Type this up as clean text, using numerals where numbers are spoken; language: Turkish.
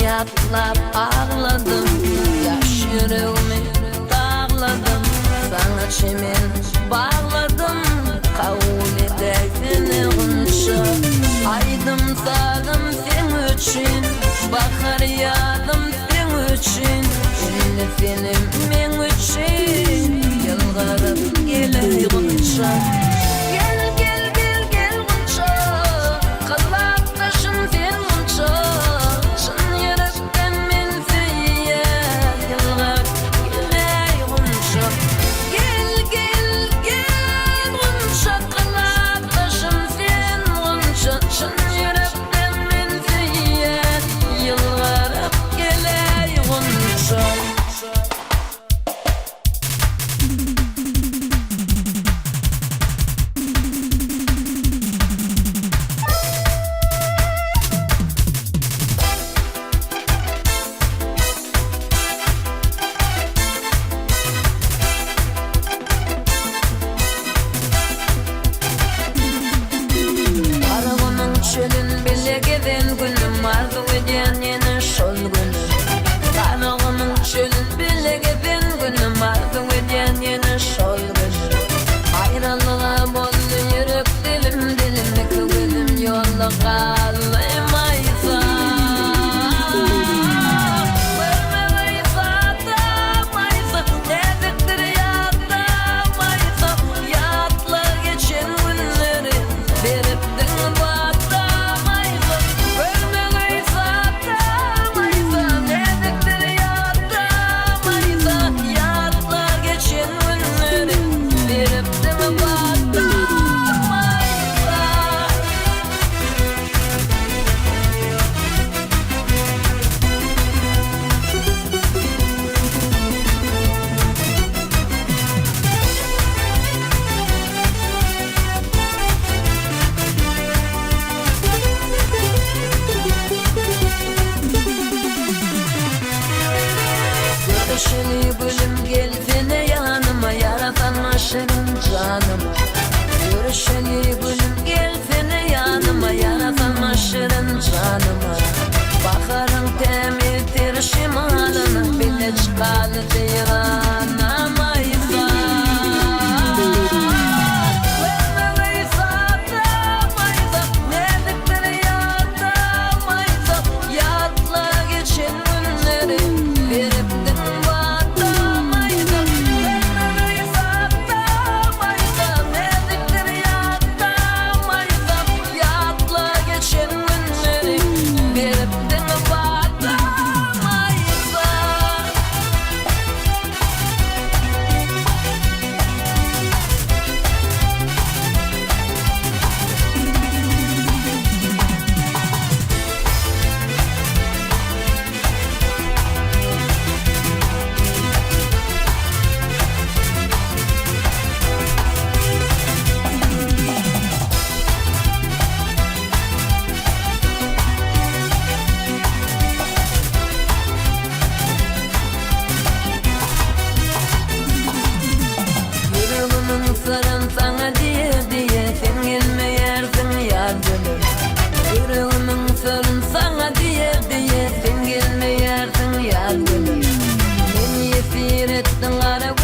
Yatlap ağladım, yaş yüreğimi dağladım, sana çimin bağladım, kabul edersin onca. Aydım sağdım sen için, bakar yadım sen için, şimdi senin men için, yılgarıp gele onca. Çölün bile giden günüm arzu eden yine şol günüm. Kanağımın çölün bile giden günüm arzu eden yine şol günüm. Ayrılığa bollu yürek dilim dilimlik gülüm yolla kalmaysa. Vermemaysa atamaysa, dediktir yatamaysa, yatla geçen günleri veriptin bana. Görüşeli gülüm gelsene yanıma, yaratan aşırın canıma. Görüşeli gülüm gelsene yanıma, yaratan aşırın canıma. Bakarın temizdir şimalını, bile çıkalı deyanamaysa. Sarım sana diye sen gelmeyersin yar gülüm. Yüreğimin sarım sana diye sen gelmeyersin yar gülüm. Beni esir ettin ara